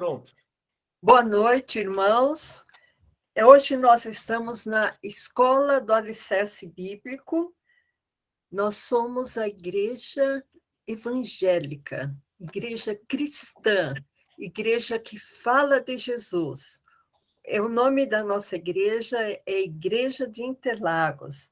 Pronto. Boa noite, irmãos. Hoje nós estamos na Escola do Alicerce Bíblico. Nós somos a igreja evangélica, igreja cristã, igreja que fala de Jesus. O nome da nossa igreja é Igreja de Interlagos.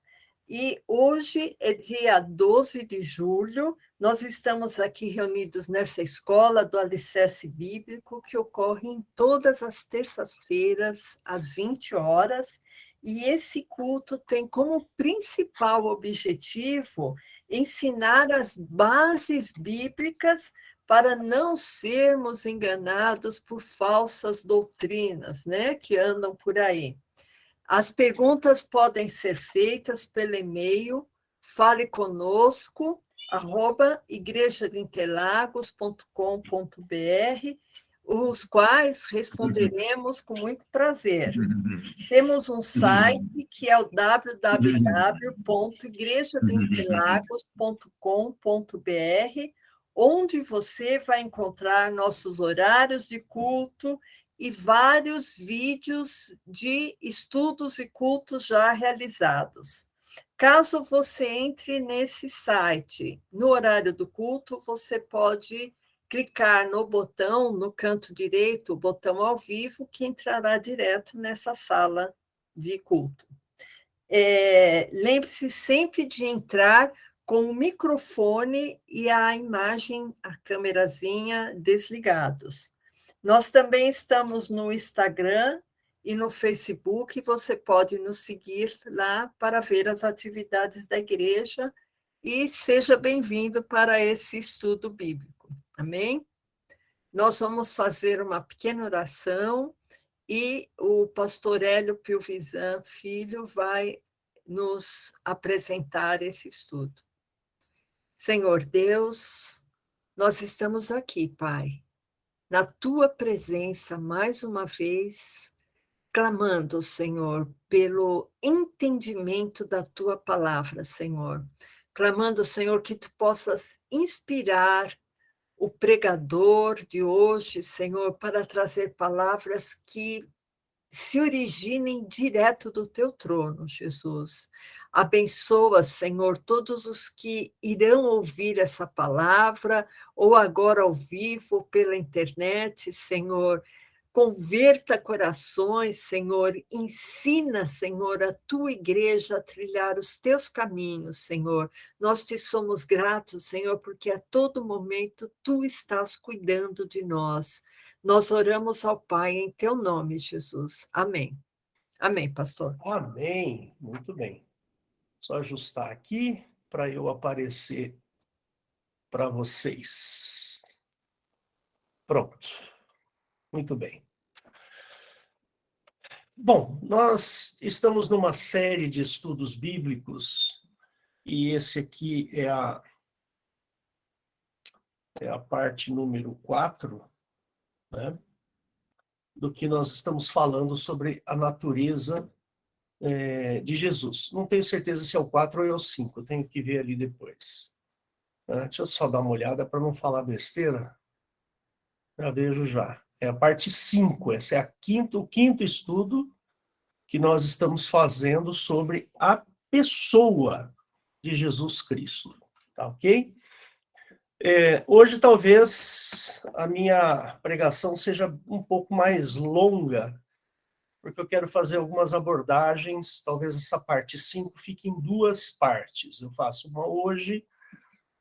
E hoje é dia 12 de julho, nós estamos aqui reunidos nessa escola do Alicerce Bíblico, que ocorre em todas as terças-feiras, às 20 horas, e esse culto tem como principal objetivo ensinar as bases bíblicas para não sermos enganados por falsas doutrinas, né, que andam por aí. As perguntas podem ser feitas pelo e-mail faleconosco@igrejadeinterlagos.com.br, os quais responderemos com muito prazer. Temos um site que é o www.igrejadeinterlagos.com.br, onde você vai encontrar nossos horários de culto e vários vídeos de estudos e cultos já realizados. Caso você entre nesse site, no horário do culto, você pode clicar no botão, no canto direito, o botão ao vivo, que entrará direto nessa sala de culto. Lembre-se sempre de entrar com o microfone e a imagem, a câmerazinha desligados. Nós também estamos no Instagram e no Facebook, você pode nos seguir lá para ver as atividades da igreja e seja bem-vindo para esse estudo bíblico. Amém? Nós vamos fazer uma pequena oração e o pastor Hélio Pilvisan Filho vai nos apresentar esse estudo. Senhor Deus, nós estamos aqui, Pai, na tua presença mais uma vez, clamando, Senhor, pelo entendimento da tua palavra, Senhor. Clamando, Senhor, que tu possas inspirar o pregador de hoje, Senhor, para trazer palavras que se originem direto do teu trono, Jesus. Abençoa, Senhor, todos os que irão ouvir essa palavra, ou agora ao vivo, ou pela internet, Senhor. Converta corações, Senhor. Ensina, Senhor, a tua igreja a trilhar os teus caminhos, Senhor. Nós te somos gratos, Senhor, porque a todo momento tu estás cuidando de nós. Nós oramos ao Pai em teu nome, Jesus. Amém. Amém, pastor. Amém. Muito bem. Só ajustar aqui para eu aparecer para vocês. Pronto. Muito bem. Bom, nós estamos numa série de estudos bíblicos e esse aqui é a parte número 4, né, do que nós estamos falando sobre a natureza de Jesus. Não tenho certeza se é o 4 ou é o 5, eu tenho que ver ali depois. Deixa eu só dar uma olhada para não falar besteira. Já vejo já. É a parte 5, essa é o quinto estudo que nós estamos fazendo sobre a pessoa de Jesus Cristo. Tá ok? Hoje talvez a minha pregação seja um pouco mais longa, porque eu quero fazer algumas abordagens, talvez essa parte 5 fique em duas partes. Eu faço uma hoje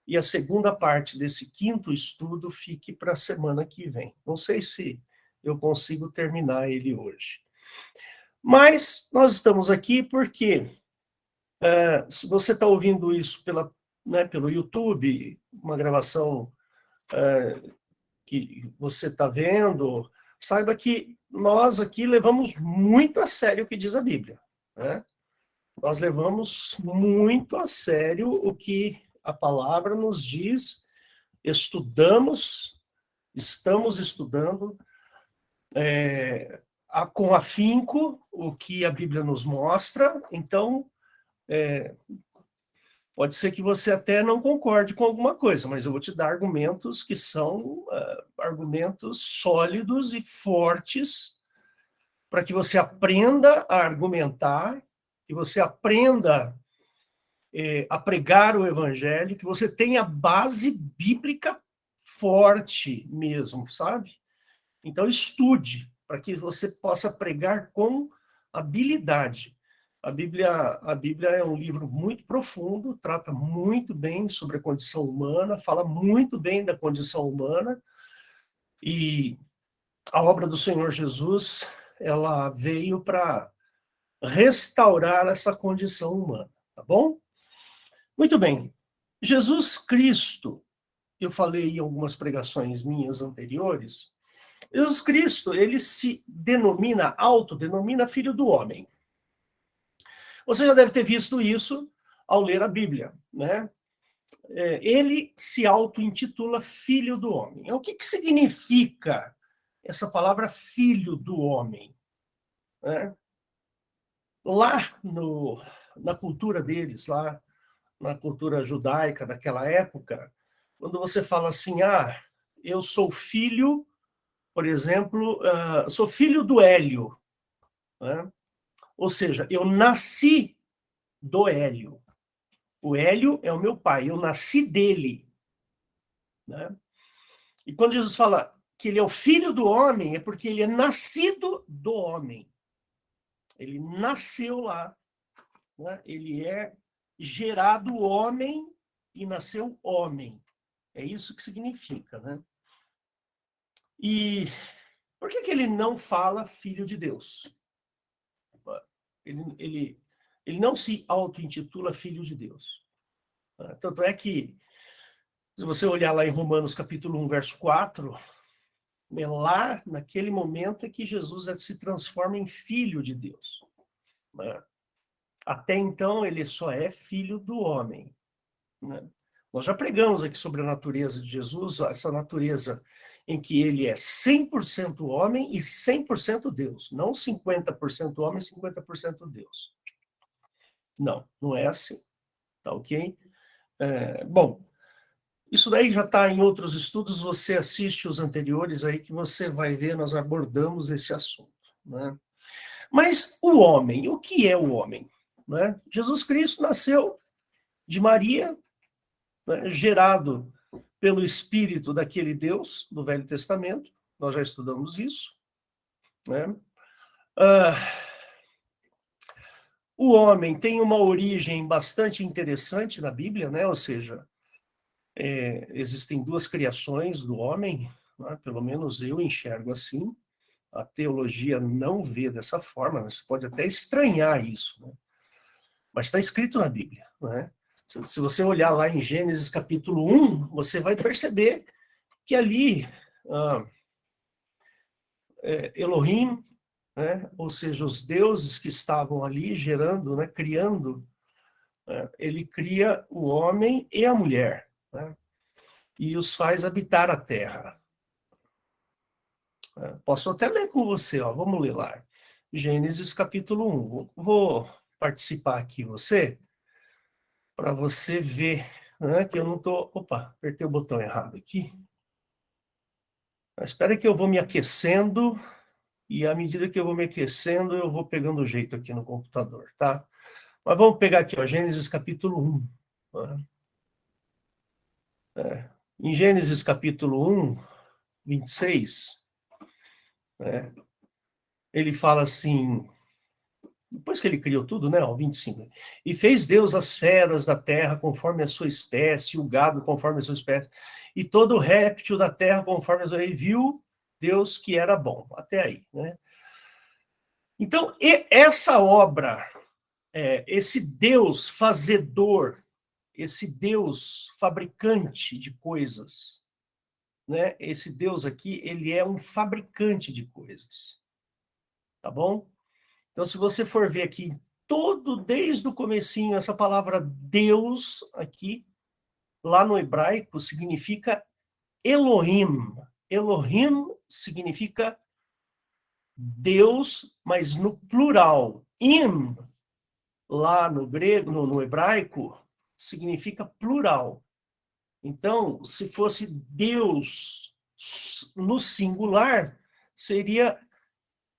e a segunda parte desse quinto estudo fique para a semana que vem. Não sei se eu consigo terminar ele hoje. Mas nós estamos aqui porque, se você está ouvindo isso pelo YouTube, uma gravação que você está vendo, saiba que nós aqui levamos muito a sério o que diz a Bíblia, né? Nós levamos muito a sério o que a palavra nos diz, estamos estudando com afinco o que a Bíblia nos mostra. Então, pode ser que você até não concorde com alguma coisa, mas eu vou te dar argumentos que são argumentos sólidos e fortes para que você aprenda a argumentar, que você aprenda a pregar o evangelho, que você tenha base bíblica forte mesmo, sabe? Então estude, para que você possa pregar com habilidade. A Bíblia é um livro muito profundo, trata muito bem sobre a condição humana, fala muito bem da condição humana, e a obra do Senhor Jesus, ela veio para restaurar essa condição humana, tá bom? Muito bem. Jesus Cristo, eu falei em algumas pregações minhas anteriores, Jesus Cristo, ele se autodenomina filho do homem. Você já deve ter visto isso ao ler a Bíblia, né? Ele se auto-intitula filho do homem. O que significa essa palavra filho do homem? Né? Lá na cultura deles, lá na cultura judaica daquela época, quando você fala assim, eu sou filho, por exemplo, sou filho do Hélio, né? Ou seja, eu nasci do Hélio. O Hélio é o meu pai, eu nasci dele. Né? E quando Jesus fala que ele é o filho do homem, é porque ele é nascido do homem. Ele nasceu lá. Né? Ele é gerado homem e nasceu homem. É isso que significa. Né? E por que ele não fala filho de Deus? Ele não se auto-intitula filho de Deus. Tanto é que, se você olhar lá em Romanos capítulo 1, verso 4, é lá, naquele momento, é que Jesus se transforma em filho de Deus. Até então, ele só é filho do homem. Nós já pregamos aqui sobre a natureza de Jesus, essa natureza em que ele é 100% homem e 100% Deus. Não 50% homem e 50% Deus. Não é assim. Tá ok? Bom, isso daí já está em outros estudos, você assiste os anteriores aí que você vai ver, nós abordamos esse assunto. Né? Mas o homem, o que é o homem? Né? Jesus Cristo nasceu de Maria, né, gerado pelo Espírito daquele Deus do Velho Testamento, nós já estudamos isso. Né? O homem tem uma origem bastante interessante na Bíblia, né? Ou seja, existem duas criações do homem, né? Pelo menos eu enxergo assim, a teologia não vê dessa forma, né? Você pode até estranhar isso, né? Mas está escrito na Bíblia. Né? Se você olhar lá em Gênesis capítulo 1, você vai perceber que ali Elohim, né? Ou seja, os deuses que estavam ali gerando, né? Criando, ele cria o homem e a mulher, né? E os faz habitar a terra. Posso até ler com você, ó. Vamos ler lá. Gênesis capítulo 1. Vou participar aqui você, para você ver, né, que eu não estou... Opa, apertei o botão errado aqui. Mas espera que eu vou me aquecendo, e à medida que eu vou me aquecendo, eu vou pegando o jeito aqui no computador, tá? Mas vamos pegar aqui, ó, Gênesis capítulo 1. Né? Em Gênesis capítulo 1, 26, né, ele fala assim... Depois que ele criou tudo, né? Ó, 25. E fez Deus as feras da terra conforme a sua espécie, o gado conforme a sua espécie, e todo réptil da terra conforme a sua... E viu Deus que era bom. Até aí, né? Então, essa obra, esse Deus fazedor, esse Deus fabricante de coisas, né? Esse Deus aqui, ele é um fabricante de coisas. Tá bom? Então, se você for ver aqui, desde o comecinho, essa palavra Deus aqui, lá no hebraico, significa Elohim. Elohim significa Deus, mas no plural. Im, lá no grego, no hebraico, significa plural. Então, se fosse Deus Deus no singular seria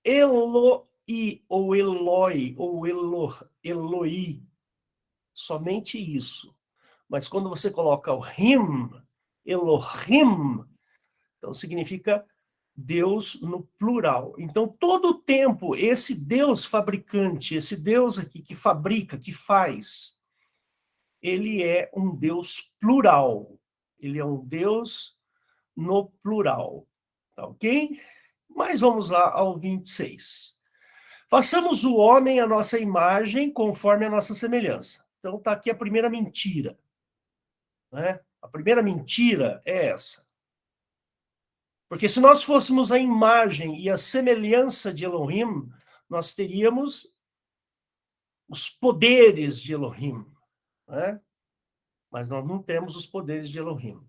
Eloi, ou Eloi, ou Eloi. Somente isso. Mas quando você coloca o him, Elohim, então significa Deus no plural. Então, todo o tempo, esse Deus fabricante, esse Deus aqui que fabrica, que faz, ele é um Deus plural. Ele é um Deus no plural. Tá ok? Mas vamos lá ao 26. Façamos o homem a nossa imagem, conforme a nossa semelhança. Então, está aqui a primeira mentira. Né? A primeira mentira é essa. Porque se nós fôssemos a imagem e a semelhança de Elohim, nós teríamos os poderes de Elohim. Né? Mas nós não temos os poderes de Elohim.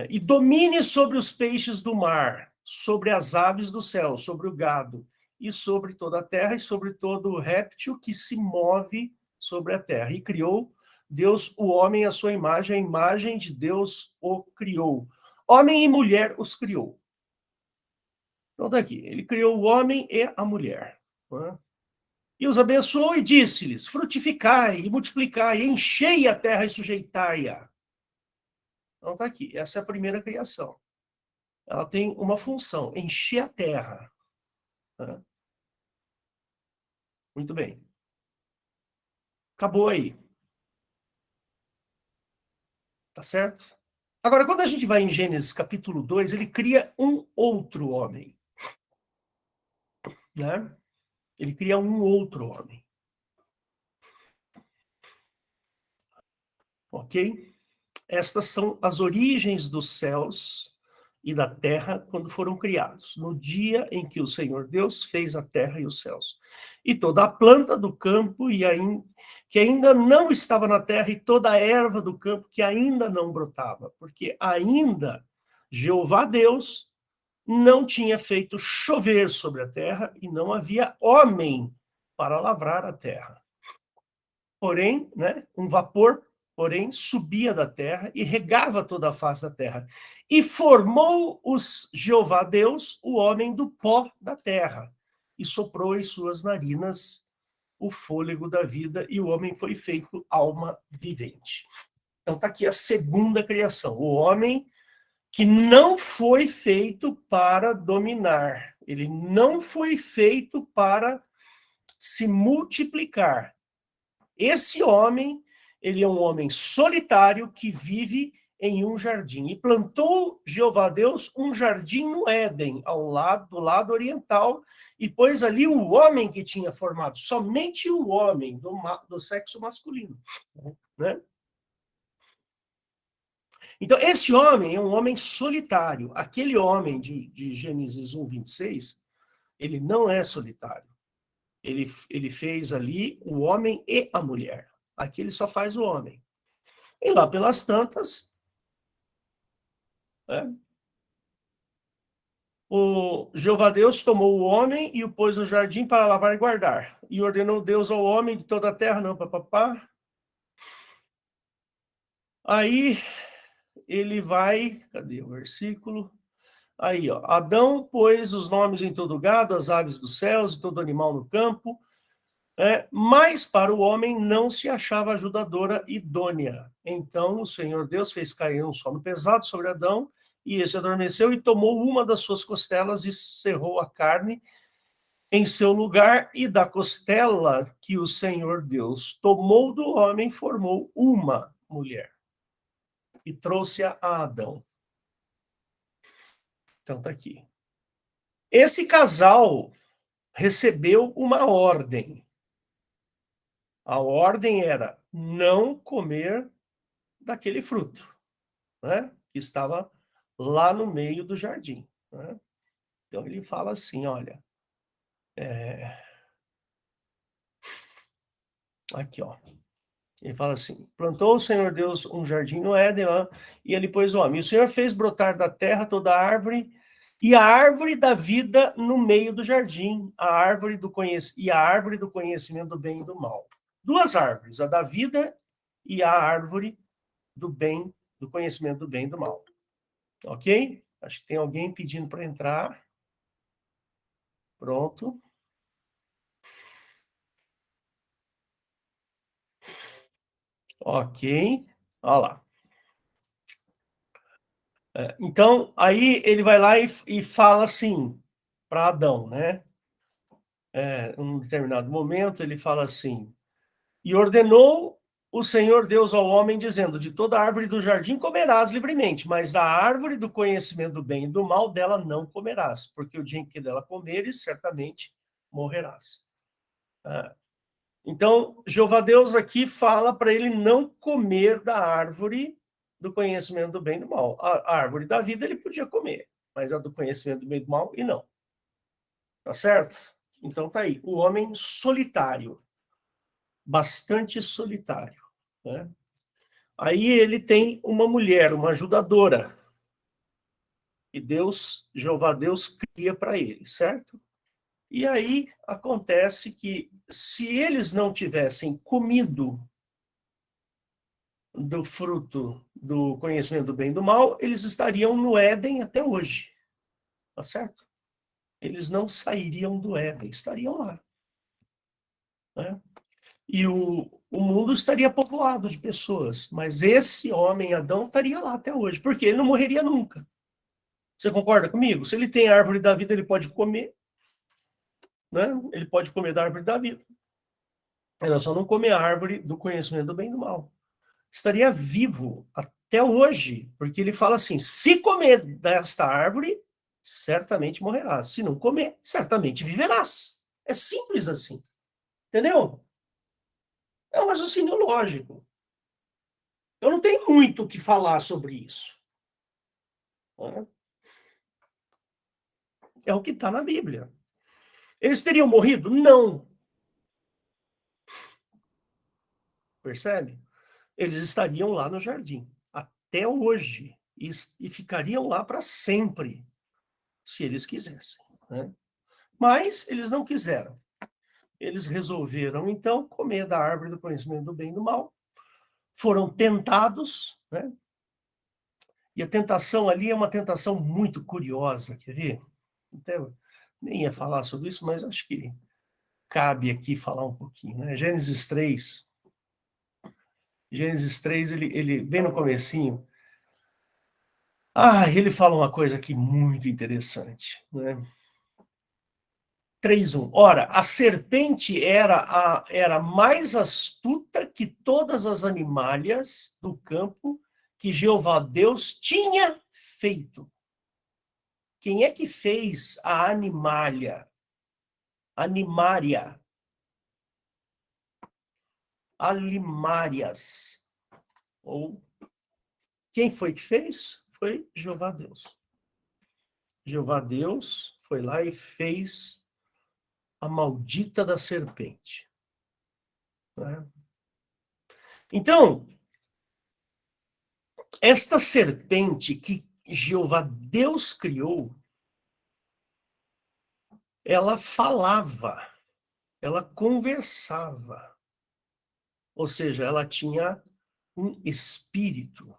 E domine sobre os peixes do mar, sobre as aves do céu, sobre o gado, e sobre toda a terra, e sobre todo réptil que se move sobre a terra. E criou Deus o homem à sua imagem, a imagem de Deus o criou. Homem e mulher os criou. Então tá aqui, ele criou o homem e a mulher. Né? E os abençoou e disse-lhes, frutificai e multiplicai, enchei a terra e sujeitai-a. Então tá aqui, essa é a primeira criação. Ela tem uma função, encher a terra. Né? Muito bem. Acabou aí. Tá certo? Agora, quando a gente vai em Gênesis capítulo 2, ele cria um outro homem. Né? Ele cria um outro homem. Ok? Estas são as origens dos céus e da terra quando foram criados, no dia em que o Senhor Deus fez a terra e os céus. E toda a planta do campo que ainda não estava na terra, e toda a erva do campo que ainda não brotava, porque ainda Jeová Deus não tinha feito chover sobre a terra e não havia homem para lavrar a terra. Porém, né, um vapor porém, subia da terra e regava toda a face da terra. E formou os Jeová Deus, o homem do pó da terra, e soprou em suas narinas o fôlego da vida, e o homem foi feito alma vivente. Então está aqui a segunda criação, o homem que não foi feito para dominar, ele não foi feito para se multiplicar. Esse homem, ele é um homem solitário que vive em um jardim. E plantou Jeová Deus um jardim no Éden, do lado oriental, e pôs ali o homem que tinha formado, somente o homem do sexo masculino. Né? Então, esse homem é um homem solitário. Aquele homem de Gênesis 1, 26, ele não é solitário. Ele fez ali o homem e a mulher. Aqui ele só faz o homem. E lá pelas tantas, né, o Jeová Deus tomou o homem e o pôs no jardim para lavar e guardar. E ordenou Deus ao homem de toda a terra, não, papapá. Aí ele vai, cadê o versículo? Aí, ó, Adão pôs os nomes em todo gado, as aves dos céus e todo animal no campo, mas para o homem não se achava ajudadora idônea. Então o Senhor Deus fez cair um sono pesado sobre Adão, e esse adormeceu e tomou uma das suas costelas e cerrou a carne em seu lugar, e da costela que o Senhor Deus tomou do homem, formou uma mulher e trouxe-a a Adão. Então tá aqui. Esse casal recebeu uma ordem. A ordem era não comer daquele fruto, né? Que estava lá no meio do jardim. Né? Então ele fala assim, olha, aqui, ó. Ele fala assim, plantou o Senhor Deus um jardim no Éden, ó, e ele pôs o homem. E o Senhor fez brotar da terra toda a árvore, e a árvore da vida no meio do jardim, e a árvore do conhecimento do bem e do mal. Duas árvores, a da vida e a árvore do bem, do conhecimento do bem e do mal. Ok? Acho que tem alguém pedindo para entrar. Pronto. Ok. Olha lá. Então, aí ele vai lá e fala assim para Adão, né? Em um determinado momento, ele fala assim: e ordenou o Senhor Deus ao homem, dizendo: de toda árvore do jardim comerás livremente, mas da árvore do conhecimento do bem e do mal, dela não comerás, porque o dia em que dela comeres, certamente morrerás. Então, Jeová Deus aqui fala para ele não comer da árvore do conhecimento do bem e do mal. A árvore da vida ele podia comer, mas a do conhecimento do bem e do mal, e não. Tá certo? Então tá aí. O homem solitário. Bastante solitário. Né? Aí ele tem uma mulher, uma ajudadora. E Deus, Jeová Deus, cria para ele, certo? E aí acontece que se eles não tivessem comido do fruto do conhecimento do bem e do mal, eles estariam no Éden até hoje. Tá certo? Eles não sairiam do Éden, estariam lá. Né? E o mundo estaria povoado de pessoas, mas esse homem, Adão, estaria lá até hoje, porque ele não morreria nunca. Você concorda comigo? Se ele tem a árvore da vida, ele pode comer, né? Ele pode comer da árvore da vida. Ele só não come a árvore do conhecimento do bem e do mal. Estaria vivo até hoje, porque ele fala assim: se comer desta árvore, certamente morrerás. Se não comer, certamente viverás. É simples assim. Entendeu? É um raciocínio lógico. Eu não tenho muito o que falar sobre isso. É o que está na Bíblia. Eles teriam morrido? Não. Percebe? Eles estariam lá no jardim, até hoje, e ficariam lá para sempre, se eles quisessem. Né? Mas eles não quiseram. Eles resolveram, então, comer da árvore do conhecimento do bem e do mal. Foram tentados, né? E a tentação ali é uma tentação muito curiosa, quer ver? Então, nem ia falar sobre isso, mas acho que cabe aqui falar um pouquinho. Né? Gênesis 3, ele bem no comecinho, ele fala uma coisa aqui muito interessante. Né? 3:1. Ora, a serpente era mais astuta que todas as animalhas do campo que Jeová Deus tinha feito. Quem é que fez a animalha? Animária. Alimárias. Ou quem foi que fez? Foi Jeová Deus. Jeová Deus foi lá e fez a maldita da serpente. Né? Então, esta serpente que Jeová Deus criou, ela falava, ela conversava. Ou seja, ela tinha um espírito.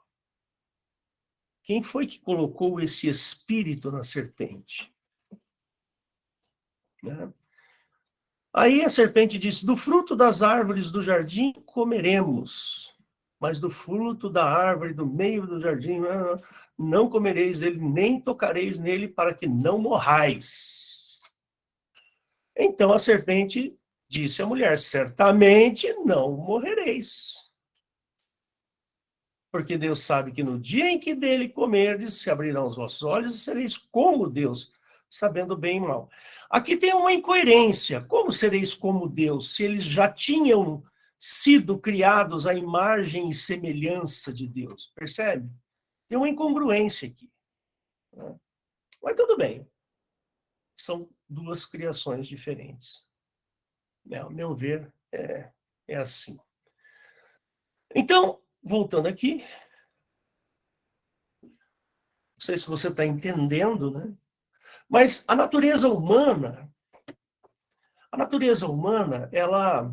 Quem foi que colocou esse espírito na serpente? Né? Aí a serpente disse: do fruto das árvores do jardim comeremos, mas do fruto da árvore do meio do jardim não comereis dele, nem tocareis nele, para que não morrais. Então a serpente disse à mulher: certamente não morrereis. Porque Deus sabe que no dia em que dele comerdes, se abrirão os vossos olhos e sereis como Deus, sabendo bem e mal. Aqui tem uma incoerência. Como sereis como Deus, se eles já tinham sido criados à imagem e semelhança de Deus? Percebe? Tem uma incongruência aqui. Mas tudo bem. São duas criações diferentes. Ao meu ver, é assim. Então, voltando aqui, não sei se você está entendendo, né? Mas a natureza humana, ela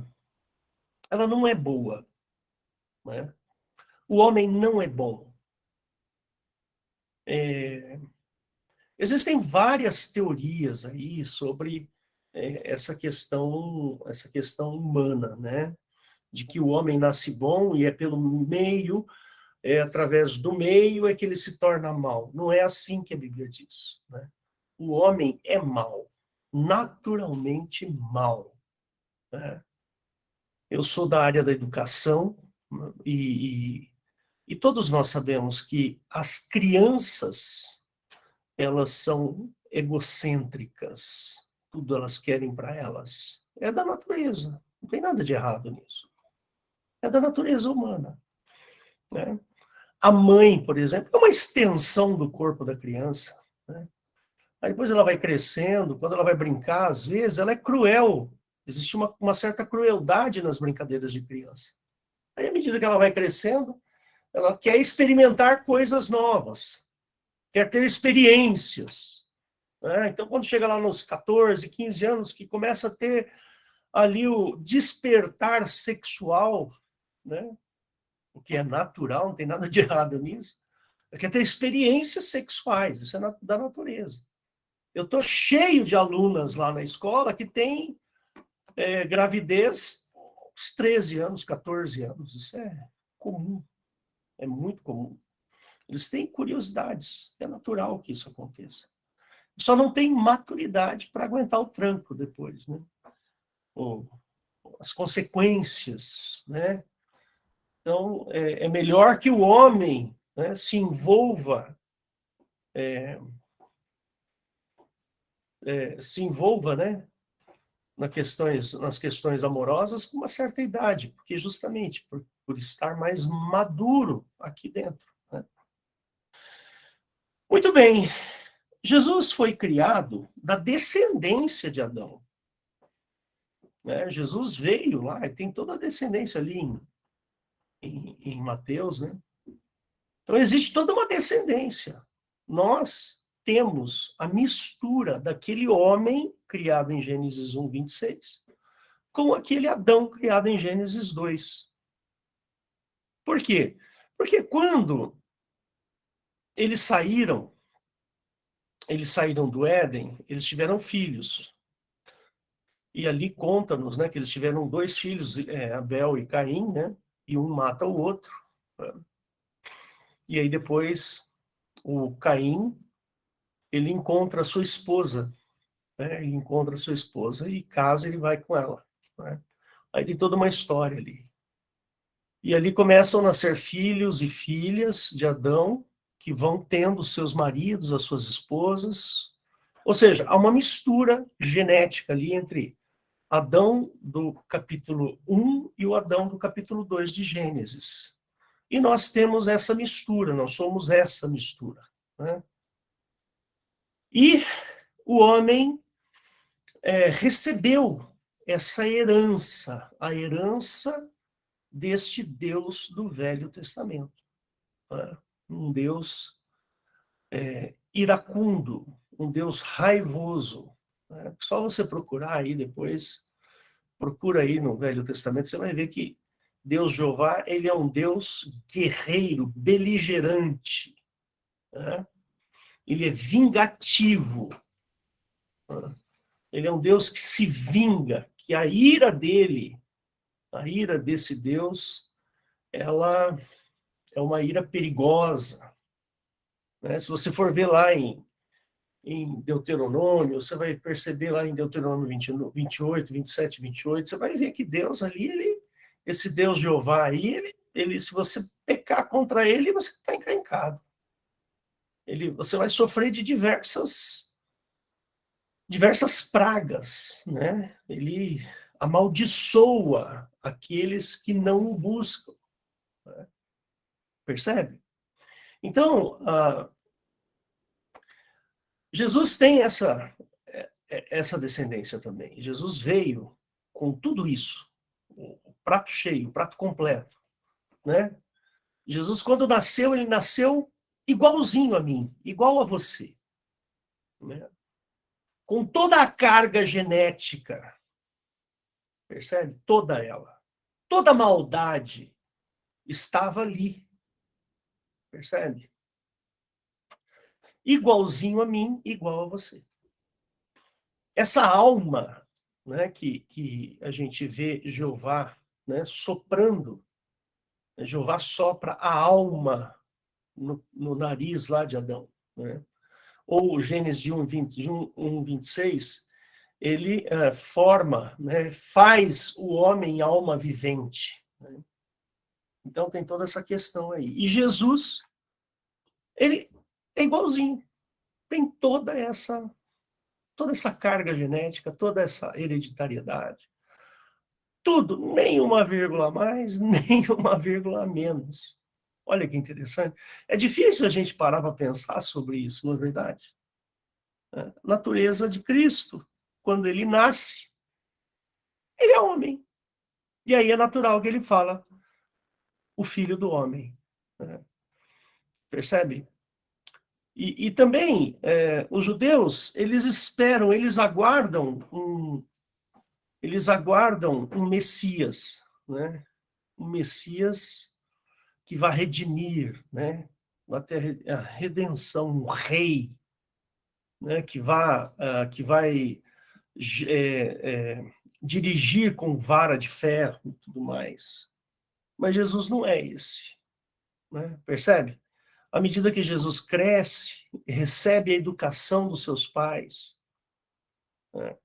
não é boa. Né? O homem não é bom. Existem várias teorias aí sobre essa questão humana, né? De que o homem nasce bom e é pelo meio, através do meio é que ele se torna mal. Não é assim que a Bíblia diz, né? O homem é mau, naturalmente mau, né? Eu sou da área da educação e todos nós sabemos que as crianças, elas são egocêntricas, tudo elas querem para elas. É da natureza, não tem nada de errado nisso. É da natureza humana, né? A mãe, por exemplo, é uma extensão do corpo da criança, né? Aí depois ela vai crescendo, quando ela vai brincar, às vezes, ela é cruel. Existe uma certa crueldade nas brincadeiras de criança. Aí, à medida que ela vai crescendo, ela quer experimentar coisas novas, quer ter experiências, né? Então, quando chega lá nos 14, 15 anos, que começa a ter ali o despertar sexual, né? O que é natural, não tem nada de errado nisso, quer ter experiências sexuais, isso é da natureza. Eu estou cheio de alunas lá na escola que têm gravidez aos 13 anos, 14 anos. Isso é comum, é muito comum. Eles têm curiosidades, é natural que isso aconteça. Só não tem maturidade para aguentar o tranco depois, né? Ou as consequências, né? Então, é melhor que o homem, né, se envolva, né, nas questões amorosas com uma certa idade, porque justamente por estar mais maduro aqui dentro, né? Muito bem, Jesus foi criado da descendência de Adão, né? Jesus veio lá e tem toda a descendência ali em Mateus, né? Então existe toda uma descendência. Nós temos a mistura daquele homem criado em Gênesis 1, 26, com aquele Adão criado em Gênesis 2. Por quê? Porque quando eles saíram do Éden, eles tiveram filhos. E ali conta-nos, né, que eles tiveram 2 filhos, Abel e Caim, né? E um mata o outro, né? E aí depois o Caim, ele encontra a sua esposa, né? Ele encontra a sua esposa e casa, ele vai com ela, né? Aí tem toda uma história ali. E ali começam a nascer filhos e filhas de Adão, que vão tendo seus maridos, as suas esposas. Ou seja, há uma mistura genética ali entre Adão do capítulo 1 e o Adão do capítulo 2 de Gênesis. E nós temos essa mistura, nós somos essa mistura, né? E o homem recebeu essa herança, a herança deste Deus do Velho Testamento, né? Um Deus iracundo, um Deus raivoso, né? Só você procurar aí depois, procura aí no Velho Testamento, você vai ver que Deus Jeová, ele é um Deus guerreiro, beligerante, né? Ele é vingativo, né? Ele é um Deus que se vinga, que a ira dele, a ira desse Deus, ela é uma ira perigosa, né? Se você for ver lá em Deuteronômio, você vai perceber lá em Deuteronômio 28, 27, 28, você vai ver que Deus ali, esse Deus Jeová aí, se você pecar contra ele, você está encrencado. Você vai sofrer de diversas pragas, né? Ele amaldiçoa aqueles que não o buscam, né? Percebe? Então, Jesus tem essa descendência também. Jesus veio com tudo isso, o prato cheio, o prato completo, né? Jesus, quando nasceu, ele nasceu igualzinho a mim, igual a você, né? Com toda a carga genética, percebe? Toda ela. Toda a maldade estava ali, percebe? igualzinho a mim, igual a você. Essa alma, né, que a gente vê Jeová, né, soprando, Jeová sopra a alma no nariz lá de Adão, né? Ou Gênesis 1:26, ele forma, né, faz o homem alma vivente, né? Então tem toda essa questão aí. E Jesus, ele é igualzinho, tem toda essa carga genética, toda essa hereditariedade. Tudo, nem uma vírgula a mais, nem uma vírgula a menos. Olha que interessante. É difícil a gente parar para pensar sobre isso, não é verdade? A natureza de Cristo, quando ele nasce, ele é homem. E aí é natural que ele fala o filho do homem. Né? Percebe? E também, os judeus, eles esperam, eles aguardam um Messias, né? Um Messias que vai redimir, né? Vai ter a redenção, um rei, né? Que vai dirigir com vara de ferro e tudo mais. Mas Jesus não é esse, né? Percebe? À medida que Jesus cresce, recebe a educação dos seus pais, né?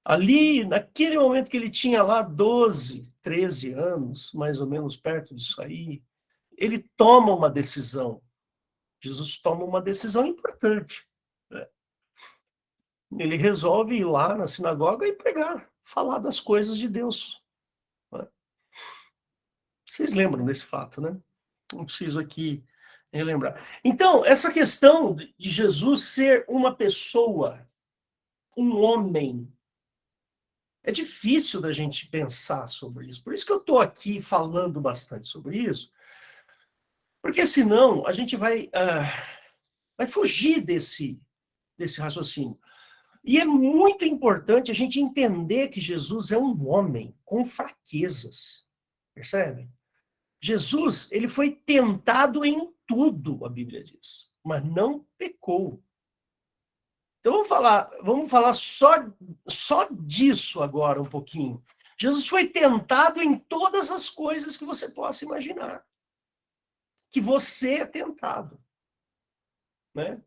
Ali, naquele momento que ele tinha lá 12, 13 anos, mais ou menos perto disso aí, ele toma uma decisão. Jesus toma uma decisão importante, né? Ele resolve ir lá na sinagoga e pregar, falar das coisas de Deus, né? Vocês lembram desse fato, né? Não preciso aqui relembrar. Então, essa questão de Jesus ser uma pessoa, um homem, é difícil da gente pensar sobre isso. Por isso que eu estou aqui falando bastante sobre isso, porque senão a gente vai fugir desse raciocínio. E é muito importante a gente entender que Jesus é um homem com fraquezas, percebe? Jesus, ele foi tentado em tudo, a Bíblia diz, mas não pecou. Então vamos falar só disso agora um pouquinho. Jesus foi tentado em todas as coisas que você possa imaginar. Que você é tentado, né?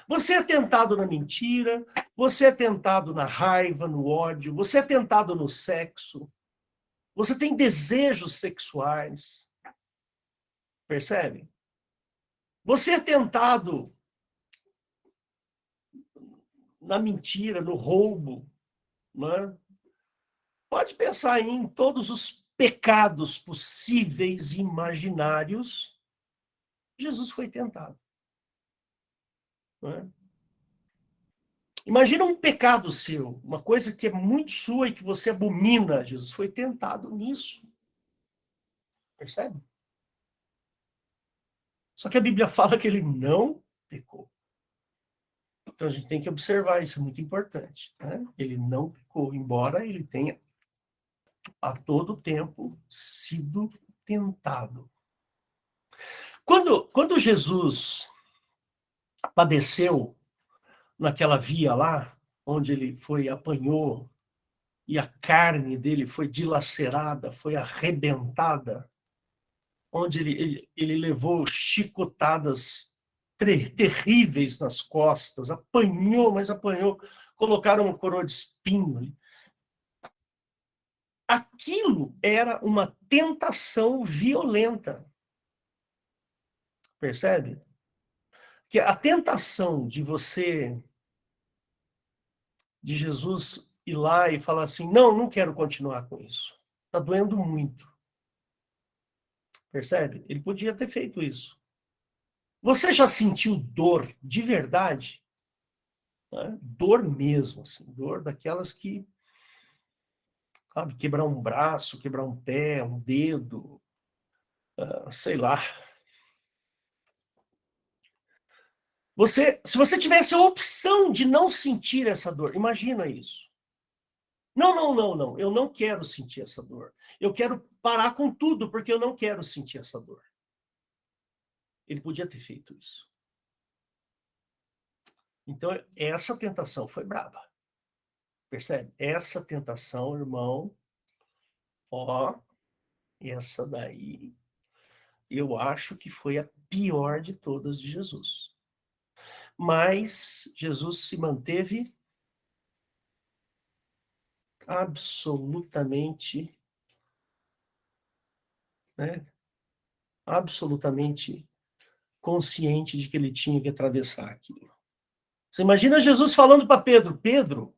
Você é tentado na mentira, você é tentado na raiva, no ódio, você é tentado no sexo, você tem desejos sexuais, percebe? Você é tentado na mentira, no roubo, né? Pode pensar em todos os pecados possíveis e imaginários, Jesus foi tentado, né? Imagina um pecado seu, uma coisa que é muito sua e que você abomina. Jesus foi tentado nisso. Percebe? Só que a Bíblia fala que ele não pecou. Então a gente tem que observar isso, é muito importante, né? Ele não pecou, embora ele tenha a todo tempo sido tentado. Quando Jesus padeceu naquela via lá, onde ele apanhou, e a carne dele foi dilacerada, foi arrebentada, onde ele levou chicotadas terríveis nas costas, apanhou, mas apanhou, colocaram uma coroa de espinho ali. Aquilo era uma tentação violenta. Percebe? Que a tentação de Jesus ir lá e falar assim, não quero continuar com isso. Está doendo muito. Percebe? Ele podia ter feito isso. Você já sentiu dor de verdade? Né? Dor mesmo, assim, dor daquelas que, sabe, quebrar um braço, quebrar um pé, um dedo, sei lá. Se você tivesse a opção de não sentir essa dor, imagina isso. Não, eu não quero sentir essa dor. Eu quero parar com tudo, porque eu não quero sentir essa dor. Ele podia ter feito isso. Então, essa tentação foi braba. Percebe? Essa tentação, irmão, ó, essa daí, eu acho que foi a pior de todas de Jesus. Mas Jesus se manteve absolutamente, né, absolutamente consciente de que ele tinha que atravessar aquilo. Você imagina Jesus falando para Pedro: Pedro,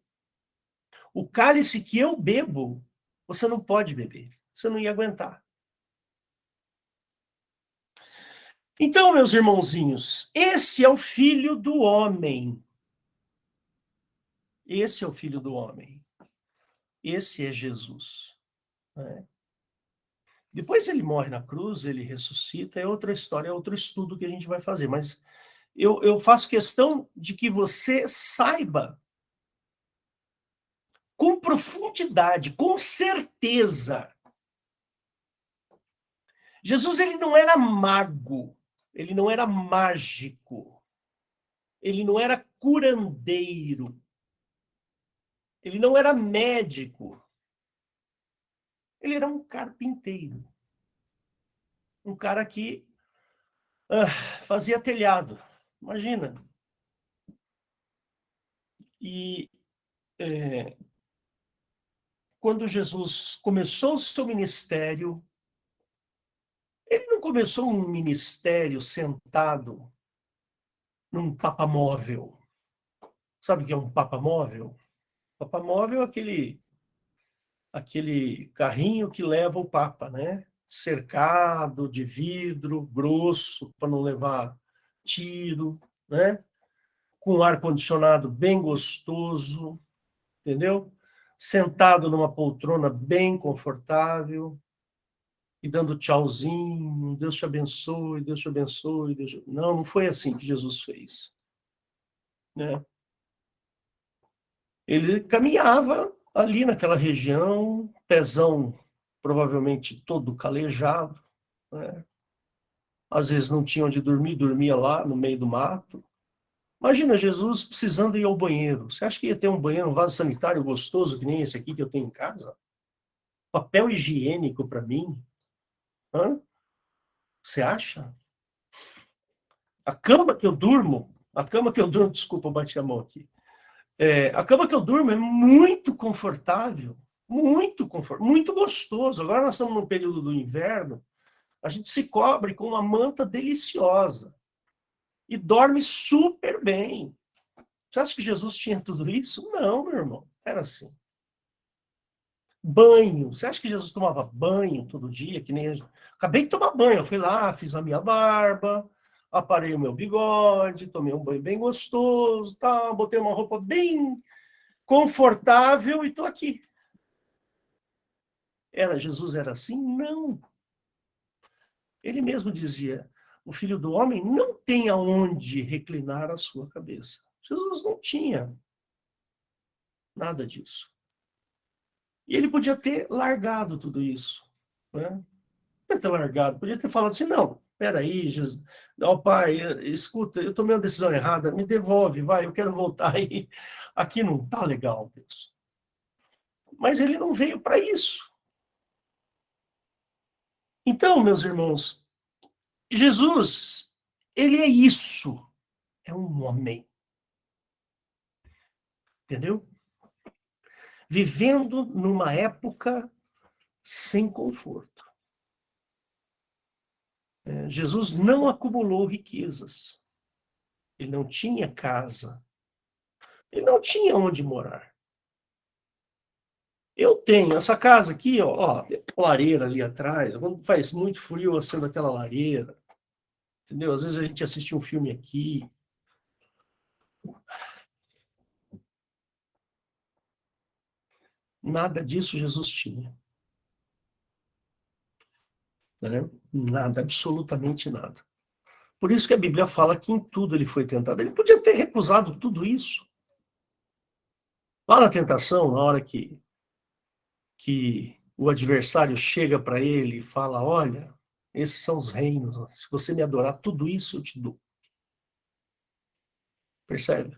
o cálice que eu bebo, você não pode beber. Você não ia aguentar. Então, meus irmãozinhos, esse é o Filho do Homem. Esse é o Filho do Homem. Esse é Jesus. Né? Depois ele morre na cruz, ele ressuscita, é outra história, é outro estudo que a gente vai fazer. Mas eu faço questão de que você saiba com profundidade, com certeza. Jesus, ele não era mago, ele não era mágico, ele não era curandeiro, ele não era médico, ele era um carpinteiro, um cara que fazia telhado, imagina. E quando Jesus começou o seu ministério, ele não começou um ministério sentado num papamóvel. Sabe o que é um papamóvel? Papamóvel é aquele carrinho que leva o papa, né? Cercado de vidro grosso para não levar tiro, né? Com ar-condicionado bem gostoso, entendeu? Sentado numa poltrona bem confortável e dando tchauzinho, Deus te abençoe, Deus te abençoe. Deus te... Não foi assim que Jesus fez, né? Ele caminhava ali naquela região, pezão provavelmente todo calejado, né? Às vezes não tinha onde dormir, dormia lá no meio do mato. Imagina Jesus precisando ir ao banheiro. Você acha que ia ter um banheiro, um vaso sanitário gostoso que nem esse aqui que eu tenho em casa? Papel higiênico para mim? Hã? Você acha? A cama que eu durmo, desculpa, eu bati a mão aqui. A cama que eu durmo é muito confortável, muito gostoso. Agora nós estamos no período do inverno, a gente se cobre com uma manta deliciosa e dorme super bem. Você acha que Jesus tinha tudo isso? Não, meu irmão, era assim. Banho, você acha que Jesus tomava banho todo dia? Que nem acabei de tomar banho, eu fui lá, fiz a minha barba, aparei o meu bigode, tomei um banho bem gostoso, tá, botei uma roupa bem confortável e estou aqui. Jesus era assim? Não. Ele mesmo dizia, o Filho do Homem não tem aonde reclinar a sua cabeça. Jesus não tinha nada disso. E ele podia ter largado tudo isso. Né? Podia ter largado, podia ter falado assim, não, peraí, Jesus, ó, pai, escuta, eu tomei uma decisão errada, me devolve, vai, eu quero voltar aí. Aqui não está legal, Deus. Mas ele não veio para isso. Então, meus irmãos, Jesus, ele é isso. É um homem. Entendeu? Vivendo numa época sem conforto. Jesus não acumulou riquezas. Ele não tinha casa. Ele não tinha onde morar. Eu tenho essa casa aqui, ó, tem uma lareira ali atrás. Quando faz muito frio, eu acendo aquela lareira. Entendeu? Às vezes a gente assiste um filme aqui. Nada disso Jesus tinha. Né? Nada, absolutamente nada. Por isso que a Bíblia fala que em tudo ele foi tentado. Ele podia ter recusado tudo isso. Lá na tentação, na hora que o adversário chega para ele e fala, olha, esses são os reinos, se você me adorar, tudo isso eu te dou. Percebe?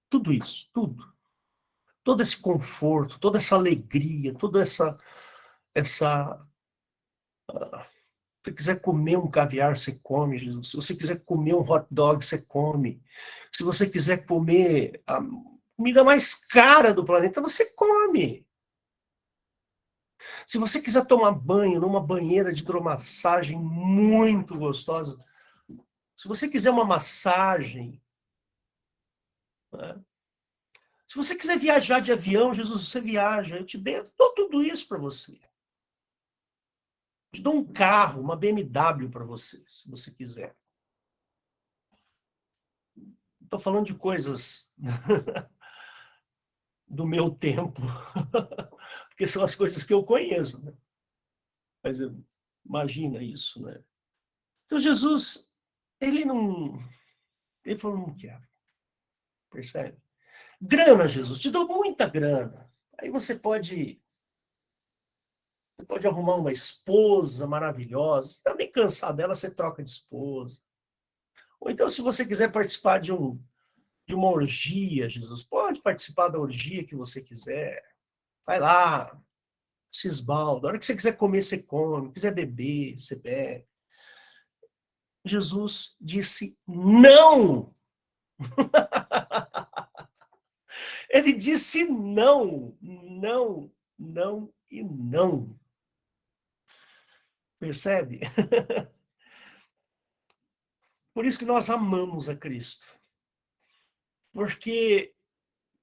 Tudo isso, tudo. Todo esse conforto, toda essa alegria, toda essa se você quiser comer um caviar, você come, Jesus. Se você quiser comer um hot dog, você come. Se você quiser comer a comida mais cara do planeta, você come. Se você quiser tomar banho numa banheira de hidromassagem muito gostosa, se você quiser uma massagem, né? Se você quiser viajar de avião, Jesus, você viaja. Eu dou tudo isso para você. Eu te dou um carro, uma BMW para você, se você quiser. Estou falando de coisas do meu tempo, porque são as coisas que eu conheço, né? Mas imagina isso, né? Então Jesus, ele falou, não quero, percebe? Grana, Jesus, te dou muita grana. Aí você pode arrumar uma esposa maravilhosa. Se está bem cansado dela, você troca de esposa. Ou então, se você quiser participar de uma orgia, Jesus, pode participar da orgia que você quiser. Vai lá, se esbalda. A hora que você quiser comer, você come. Quiser beber, você bebe. Jesus disse não. Ele disse não, não, não e não. Percebe? Por isso que nós amamos a Cristo. Porque,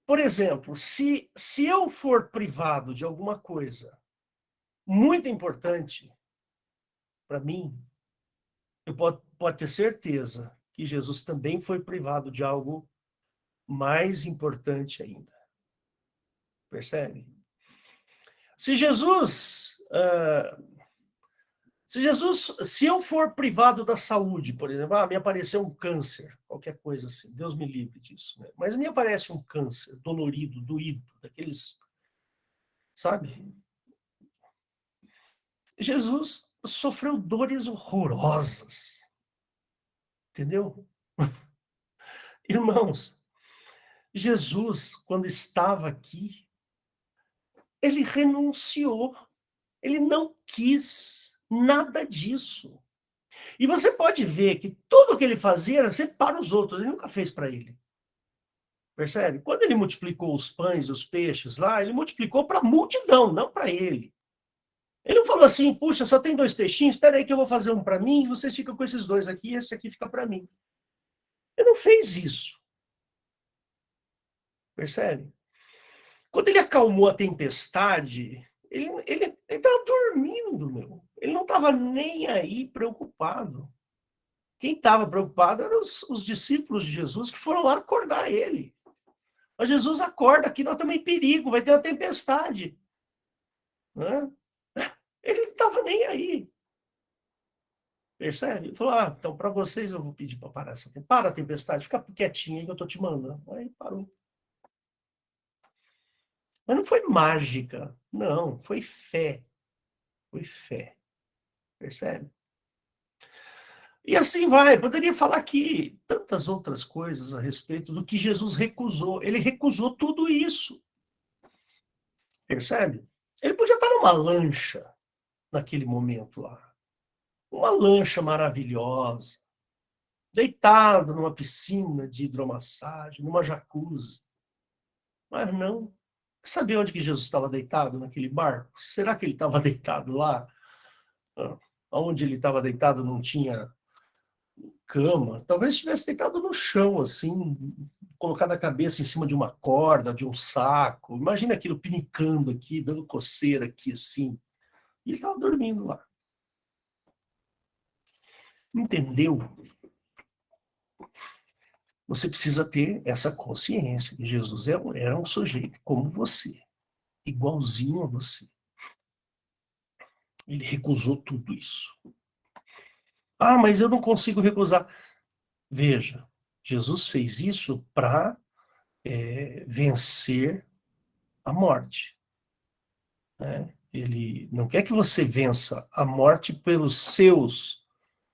por exemplo, se eu for privado de alguma coisa muito importante para mim, eu pode ter certeza que Jesus também foi privado de algo mais importante ainda. Percebe? Se Jesus, se eu for privado da saúde, por exemplo, me apareceu um câncer, qualquer coisa assim, Deus me livre disso, né? Mas me aparece um câncer dolorido, doído, daqueles, sabe? Jesus sofreu dores horrorosas, entendeu? Irmãos, Jesus, quando estava aqui, ele renunciou, ele não quis nada disso. E você pode ver que tudo que ele fazia era sempre para os outros, ele nunca fez para ele. Percebe? Quando ele multiplicou os pães e os peixes lá, ele multiplicou para a multidão, não para ele. Ele não falou assim, puxa, só tem 2 peixinhos, espera aí que eu vou fazer um para mim, e vocês ficam com esses 2 aqui, e esse aqui fica para mim. Ele não fez isso. Percebe? Quando ele acalmou a tempestade, ele estava dormindo, meu. Ele não estava nem aí preocupado. Quem estava preocupado eram os discípulos de Jesus que foram lá acordar ele. Mas Jesus acorda aqui, nós estamos em perigo, vai ter uma tempestade. Né? Ele não estava nem aí. Percebe? Ele falou, então para vocês eu vou pedir para parar essa tempestade. Para a tempestade, fica quietinho aí que eu estou te mandando. Aí parou. Mas não foi mágica, não, foi fé. Foi fé. Percebe? E assim vai. Poderia falar aqui tantas outras coisas a respeito do que Jesus recusou. Ele recusou tudo isso. Percebe? Ele podia estar numa lancha naquele momento lá. Uma lancha maravilhosa. Deitado numa piscina de hidromassagem, numa jacuzzi. Mas não. Sabe onde que Jesus estava deitado naquele barco? Será que ele estava deitado lá? Onde ele estava deitado não tinha cama. Talvez estivesse deitado no chão, assim, colocado a cabeça em cima de uma corda, de um saco. Imagina aquilo pinicando aqui, dando coceira aqui, assim. E ele estava dormindo lá. Entendeu? Você precisa ter essa consciência que Jesus era um sujeito como você, igualzinho a você. Ele recusou tudo isso. Mas eu não consigo recusar. Veja, Jesus fez isso para vencer a morte. Né? Ele não quer que você vença a morte pelos seus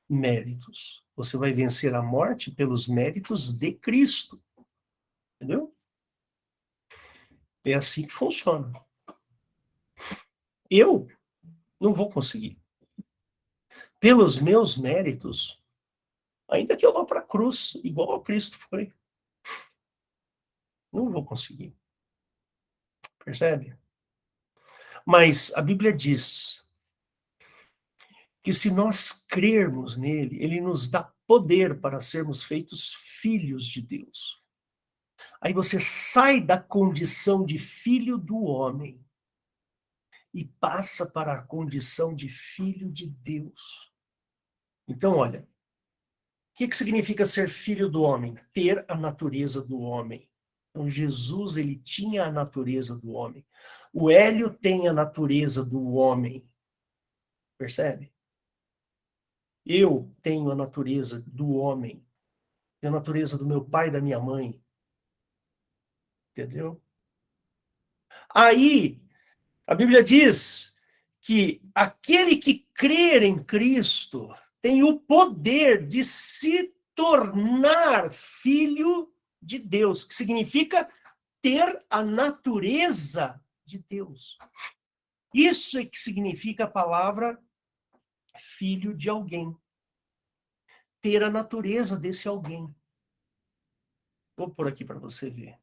méritos. Você vai vencer a morte pelos méritos de Cristo. Entendeu? É assim que funciona. Eu não vou conseguir. Pelos meus méritos, ainda que eu vá para a cruz, igual a Cristo foi, não vou conseguir. Percebe? Mas a Bíblia diz que se nós crermos nele, ele nos dá poder para sermos feitos filhos de Deus. Aí você sai da condição de filho do homem e passa para a condição de filho de Deus. Então, olha, o que significa ser filho do homem? Ter a natureza do homem. Então, Jesus, ele tinha a natureza do homem. O Hélio tem a natureza do homem. Percebe? Eu tenho a natureza do homem. Tenho a natureza do meu pai e da minha mãe. Entendeu? Aí, a Bíblia diz que aquele que crer em Cristo tem o poder de se tornar filho de Deus, que significa ter a natureza de Deus. Isso é que significa a palavra filho de alguém. Ter a natureza desse alguém. Vou pôr aqui para você ver.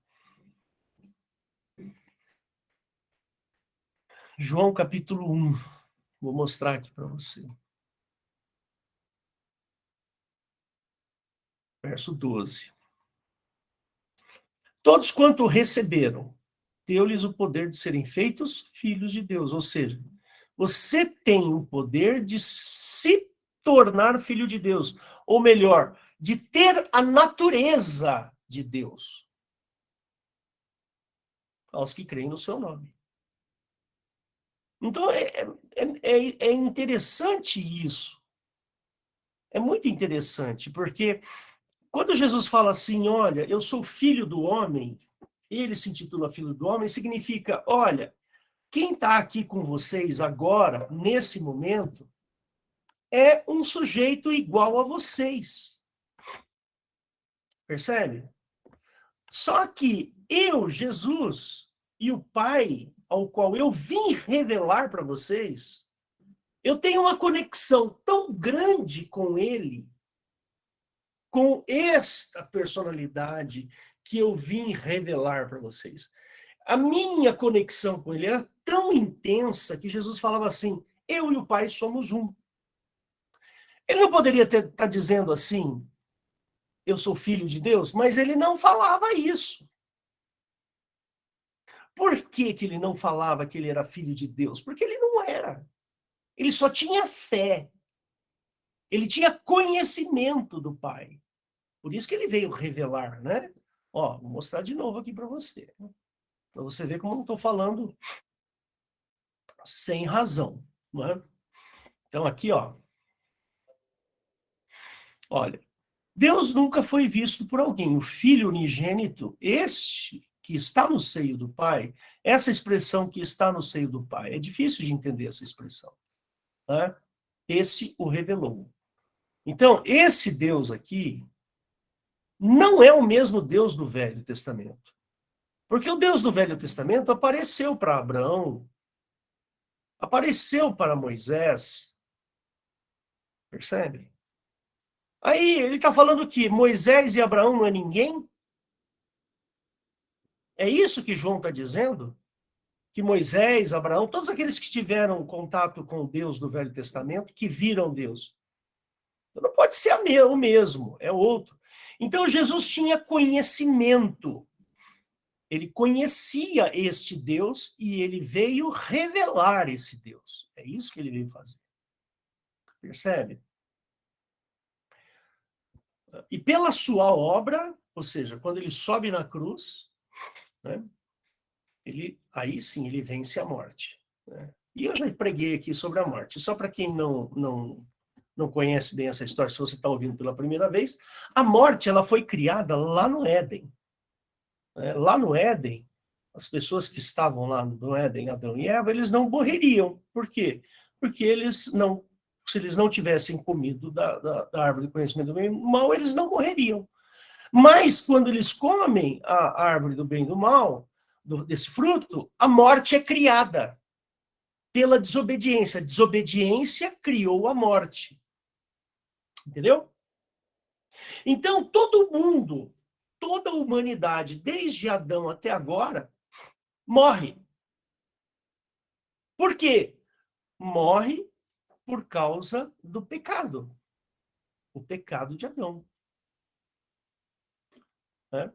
João capítulo 1. Vou mostrar aqui para você. Verso 12. Todos quanto receberam, deu-lhes o poder de serem feitos filhos de Deus. Ou seja, você tem o poder de se tornar filho de Deus. Ou melhor, de ter a natureza de Deus. Aos que creem no seu nome. Então, é interessante isso. É muito interessante, porque quando Jesus fala assim, olha, eu sou filho do homem, ele se intitula filho do homem, significa, olha, quem está aqui com vocês agora, nesse momento, é um sujeito igual a vocês. Percebe? Só que eu, Jesus, e o Pai, ao qual eu vim revelar para vocês, eu tenho uma conexão tão grande com ele, com esta personalidade que eu vim revelar para vocês. A minha conexão com ele era tão intensa que Jesus falava assim, eu e o Pai somos um. Ele não poderia estar dizendo assim, eu sou filho de Deus, mas ele não falava isso. Por que que ele não falava que ele era filho de Deus? Porque ele não era. Ele só tinha fé. Ele tinha conhecimento do Pai. Por isso que ele veio revelar, né? Ó, vou mostrar de novo aqui para você. Para você ver como eu não estou falando sem razão, né? Então aqui, ó. Olha, Deus nunca foi visto por alguém. O Filho unigênito, este que está no seio do Pai, essa expressão que está no seio do Pai, é difícil de entender essa expressão, né? Esse o revelou. Então, esse Deus aqui não é o mesmo Deus do Velho Testamento. Porque o Deus do Velho Testamento apareceu para Abraão, apareceu para Moisés, percebe? Aí ele está falando que Moisés e Abraão não é ninguém? É isso que João está dizendo? Que Moisés, Abraão, todos aqueles que tiveram contato com Deus do Velho Testamento, que viram Deus. Então não pode ser o mesmo, é outro. Então Jesus tinha conhecimento. Ele conhecia este Deus e ele veio revelar esse Deus. É isso que ele veio fazer. Percebe? E pela sua obra, ou seja, quando ele sobe na cruz, né, aí sim ele vence a morte. Né? E eu já preguei aqui sobre a morte. Só para quem não conhece bem essa história, se você está ouvindo pela primeira vez, a morte ela foi criada lá no Éden. Lá no Éden, as pessoas que estavam lá no Éden, Adão e Eva, eles não morreriam. Por quê? Porque se eles não tivessem comido da árvore do conhecimento do bem e do mal, eles não morreriam. Mas quando eles comem a árvore do bem e do mal, desse fruto, a morte é criada pela desobediência. A desobediência criou a morte. Entendeu? Então, todo mundo, toda a humanidade, desde Adão até agora, morre. Por quê? Morre por causa do pecado. O pecado de Adão. Né?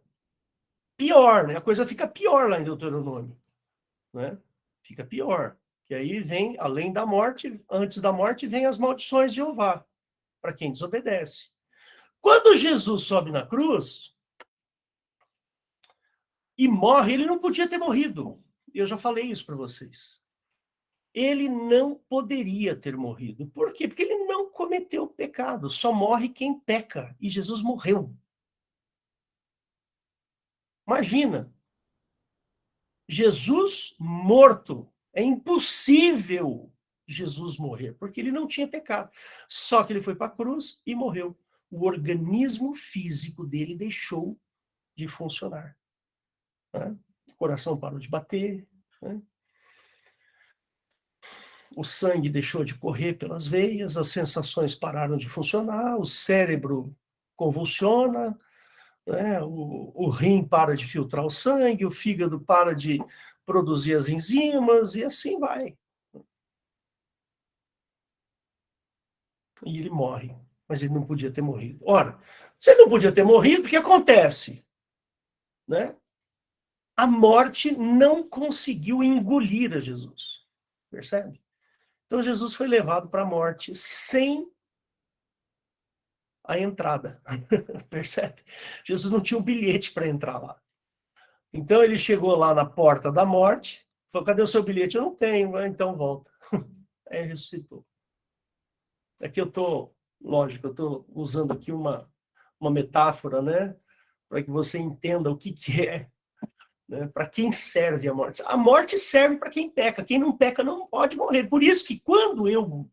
Pior, né? A coisa fica pior lá em Deuteronômio. Né? Fica pior. Que aí vem, além da morte, antes da morte, vem as maldições de Jeová, para quem desobedece. Quando Jesus sobe na cruz e morre, ele não podia ter morrido. Eu já falei isso para vocês. Ele não poderia ter morrido. Por quê? Porque ele não cometeu pecado. Só morre quem peca. E Jesus morreu. Imagina. Jesus morto. É impossível Jesus morrer, porque ele não tinha pecado. Só que ele foi para a cruz e morreu. O organismo físico dele deixou de funcionar. Né? O coração parou de bater. Né? O sangue deixou de correr pelas veias, as sensações pararam de funcionar, o cérebro convulsiona, né? O rim para de filtrar o sangue, o fígado para de produzir as enzimas, e assim vai. E ele morre, mas ele não podia ter morrido. Ora, se ele não podia ter morrido, o que acontece? Né? A morte não conseguiu engolir a Jesus. Percebe? Então Jesus foi levado para a morte sem a entrada. Percebe? Jesus não tinha um bilhete para entrar lá. Então ele chegou lá na porta da morte, falou: cadê o seu bilhete? Eu não tenho. Então volta. Aí ressuscitou. Aqui eu estou, lógico, eu estou usando aqui uma metáfora, né? Para que você entenda o que é, né? Para quem serve a morte. A morte serve para quem peca. Quem não peca não pode morrer. Por isso que quando eu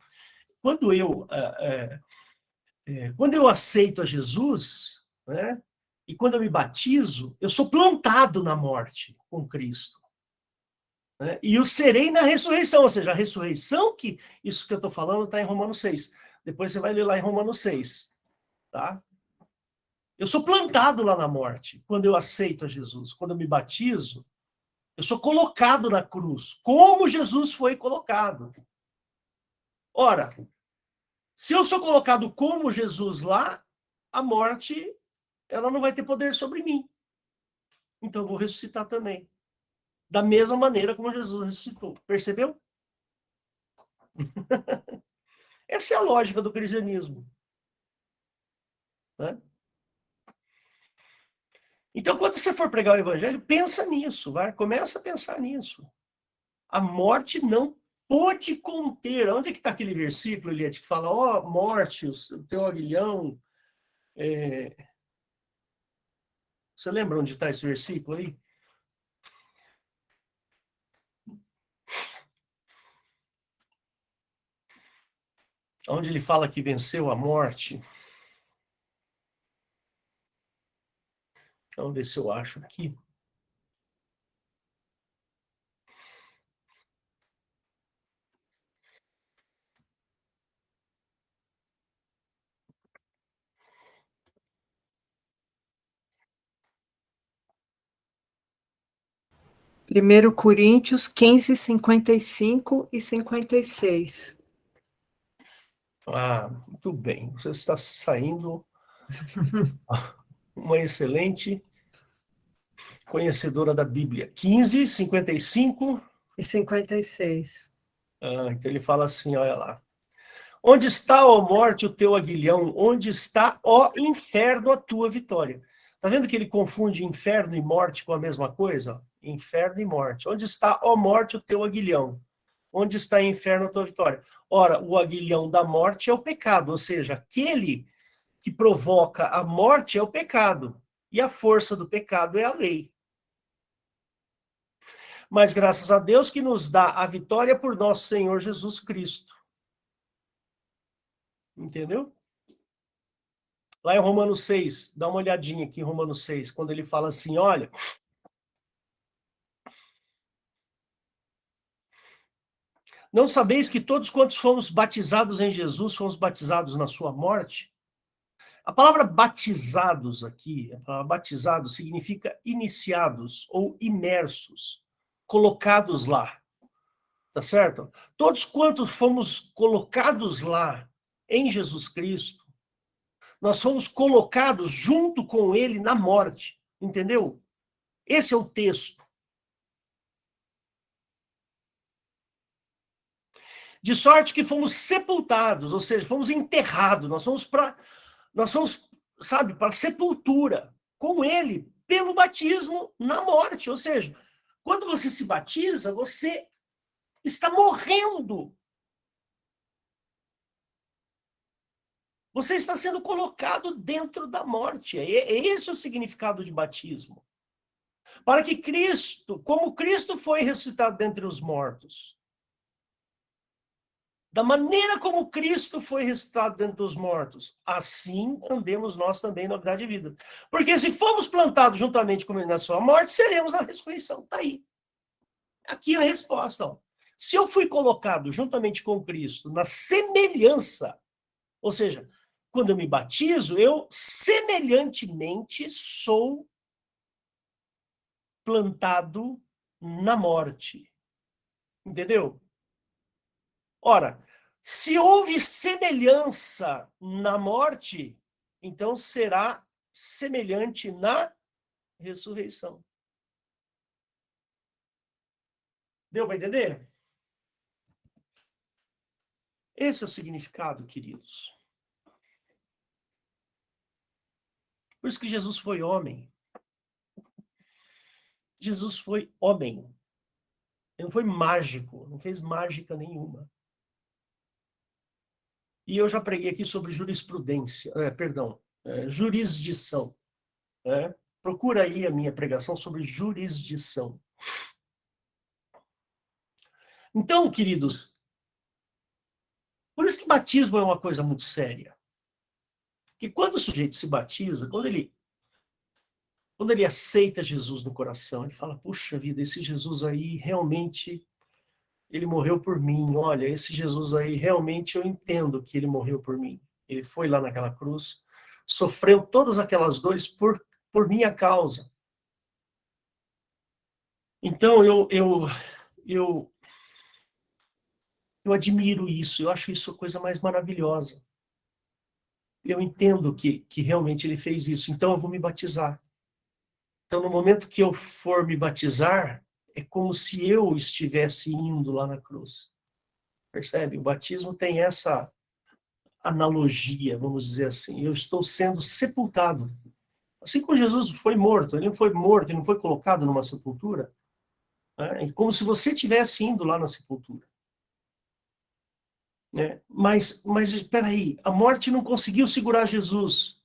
aceito a Jesus, né? E quando eu me batizo, eu sou plantado na morte com Cristo. Né? E eu serei na ressurreição, ou seja, a ressurreição, que isso que eu estou falando está em Romanos 6. Depois você vai ler lá em Romanos 6. Tá? Eu sou plantado lá na morte, quando eu aceito a Jesus. Quando eu me batizo, eu sou colocado na cruz, como Jesus foi colocado. Ora, se eu sou colocado como Jesus lá, a morte, ela não vai ter poder sobre mim. Então eu vou ressuscitar também. Da mesma maneira como Jesus ressuscitou. Percebeu? Essa é a lógica do cristianismo. Né? Então, quando você for pregar o evangelho, pensa nisso, vai? Começa a pensar nisso. A morte não pôde conter. Onde é que está aquele versículo, Eliette, que fala: ó, morte, o teu aguilhão. Você lembra onde está esse versículo aí? Onde ele fala que venceu a morte. Vamos ver se eu acho aqui. Primeiro Coríntios 15, 55 e 56. Ah, muito bem. Você está saindo uma excelente conhecedora da Bíblia. 15, 55. E 56. Então ele fala assim, olha lá. Onde está, ó morte, o teu aguilhão? Onde está, ó inferno, a tua vitória? Tá vendo que ele confunde inferno e morte com a mesma coisa? Inferno e morte. Onde está, ó morte, o teu aguilhão? Onde está, inferno, a tua vitória? Ora, o aguilhão da morte é o pecado, ou seja, aquele que provoca a morte é o pecado. E a força do pecado é a lei. Mas graças a Deus que nos dá a vitória por nosso Senhor Jesus Cristo. Entendeu? Lá em Romanos 6, dá uma olhadinha aqui em Romanos 6, quando ele fala assim, olha, Não sabeis que todos quantos fomos batizados em Jesus, fomos batizados na sua morte? A palavra batizados aqui, a palavra batizado significa iniciados ou imersos, colocados lá, tá certo? Todos quantos fomos colocados lá em Jesus Cristo, nós fomos colocados junto com ele na morte, entendeu? Esse é o texto. De sorte que fomos sepultados, ou seja, fomos enterrados, nós fomos, sabe, para a sepultura com ele pelo batismo na morte, ou seja, quando você se batiza, você está morrendo. Você está sendo colocado dentro da morte. É esse o significado de batismo. Para que Cristo, como Cristo foi ressuscitado dentre os mortos, da maneira como Cristo foi ressuscitado dentre dos mortos, assim andemos nós também na novidade de vida. Porque se formos plantados juntamente com ele na sua morte, seremos na ressurreição. Está aí. Aqui é a resposta. Ó. Se eu fui colocado juntamente com Cristo na semelhança, ou seja, quando eu me batizo, eu semelhantemente sou plantado na morte. Entendeu? Ora, se houve semelhança na morte, então será semelhante na ressurreição. Deu para entender? Esse é o significado, queridos. Por isso que Jesus foi homem. Jesus foi homem. Ele não foi mágico, não fez mágica nenhuma. E eu já preguei aqui sobre jurisprudência, jurisdição. Né? Procura aí a minha pregação sobre jurisdição. Então, queridos, por isso que batismo é uma coisa muito séria. Porque quando o sujeito se batiza, quando ele aceita Jesus no coração, ele fala, puxa vida, esse Jesus aí realmente, ele morreu por mim. Olha, esse Jesus aí, realmente eu entendo que ele morreu por mim. Ele foi lá naquela cruz, sofreu todas aquelas dores por minha causa. Então, eu admiro isso, eu acho isso a coisa mais maravilhosa. Eu entendo que realmente ele fez isso, então eu vou me batizar. Então, no momento que eu for me batizar, é como se eu estivesse indo lá na cruz. Percebe? O batismo tem essa analogia, vamos dizer assim. Eu estou sendo sepultado. Assim como Jesus foi morto, ele não foi morto, ele não foi colocado numa sepultura. Né? É como se você estivesse indo lá na sepultura. Né? Mas espera aí, a morte não conseguiu segurar Jesus.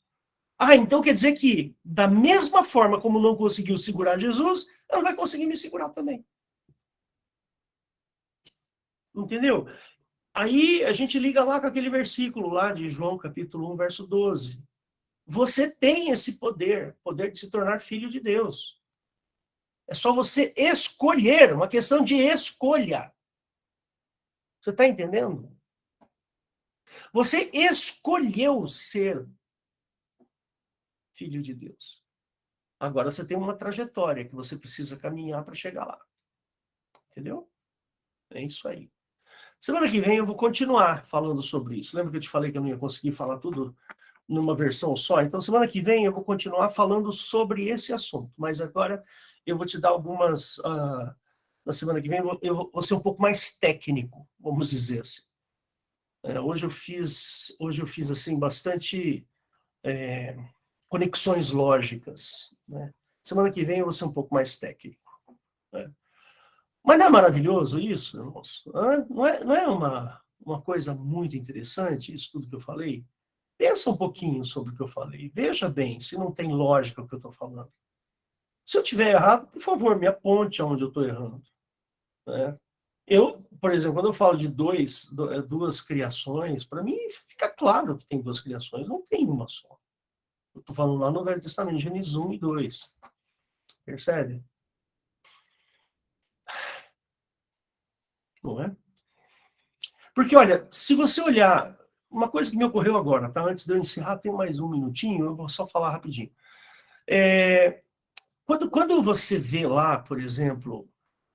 Ah, então quer dizer que, da mesma forma como não conseguiu segurar Jesus, ela não vai conseguir me segurar também. Entendeu? Aí a gente liga lá com aquele versículo lá de João, capítulo 1, verso 12. Você tem esse poder, poder de se tornar filho de Deus. É só você escolher, uma questão de escolha. Você está entendendo? Você escolheu ser filho de Deus. Agora você tem uma trajetória que você precisa caminhar para chegar lá. Entendeu? É isso aí. Semana que vem eu vou continuar falando sobre isso. Lembra que eu te falei que eu não ia conseguir falar tudo numa versão só? Então, semana que vem eu vou continuar falando sobre esse assunto. Mas agora eu vou te dar algumas... na semana que vem eu vou ser um pouco mais técnico, vamos dizer assim. Hoje eu fiz assim, bastante conexões lógicas. Né? Semana que vem eu vou ser um pouco mais técnico. Né? Mas não é maravilhoso isso, irmãos? Não é uma coisa muito interessante isso tudo que eu falei? Pensa um pouquinho sobre o que eu falei. Veja bem se não tem lógica o que eu estou falando. Se eu tiver errado, por favor, me aponte aonde eu estou errando. Né? Por exemplo, quando eu falo de duas criações, para mim fica claro que tem duas criações, não tem uma só. Eu estou falando lá no Velho Testamento, Gênesis 1 e 2. Percebe? Não é? Porque, olha, se você olhar, uma coisa que me ocorreu agora, tá? Antes de eu encerrar, tem mais um minutinho, eu vou só falar rapidinho. Quando você vê lá, por exemplo,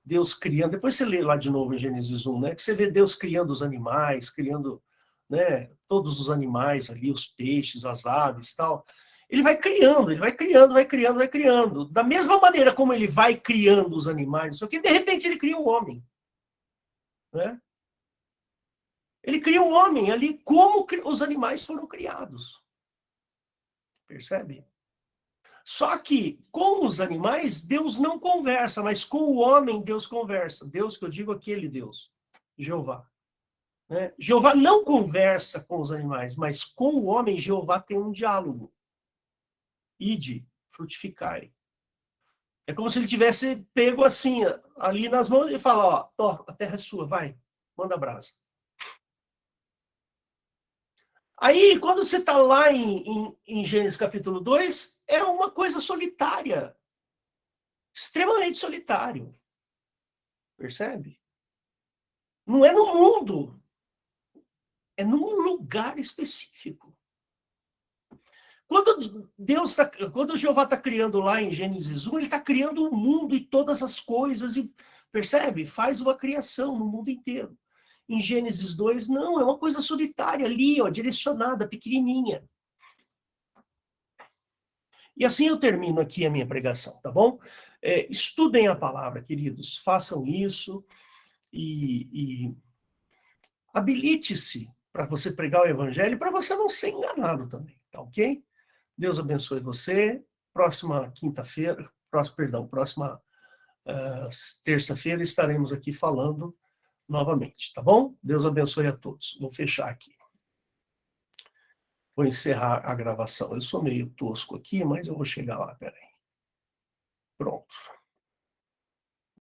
Deus criando, depois você lê lá de novo em Gênesis 1, né? Que você vê Deus criando os animais, criando, né, todos os animais ali, os peixes, as aves, tal. Ele vai criando, vai criando, vai criando. Da mesma maneira como ele vai criando os animais, só que de repente ele cria um homem, né? Ele cria um homem ali como os animais foram criados. Percebe? Só que com os animais, Deus não conversa, mas com o homem, Deus conversa. Deus, que eu digo aquele Deus, Jeová. Né? Jeová não conversa com os animais, mas com o homem, Jeová tem um diálogo. Ide, frutificai. É como se ele tivesse pego assim, ali nas mãos, e fala, ó, a terra é sua, vai, manda brasa. Aí, quando você está lá em Gênesis capítulo 2, é uma coisa solitária. Extremamente solitário. Percebe? Não é no mundo. É num lugar específico. Quando Jeová está criando lá em Gênesis 1, ele está criando o mundo e todas as coisas, e percebe? Faz uma criação no mundo inteiro. Em Gênesis 2, não, é uma coisa solitária ali, ó, direcionada, pequenininha. E assim eu termino aqui a minha pregação, tá bom? Estudem a palavra, queridos, façam isso e habilite-se para você pregar o evangelho, para você não ser enganado também, tá ok? Deus abençoe você. Próxima quinta-feira, próxima terça-feira estaremos aqui falando novamente, tá bom? Deus abençoe a todos. Vou fechar aqui. Vou encerrar a gravação. Eu sou meio tosco aqui, mas eu vou chegar lá, peraí.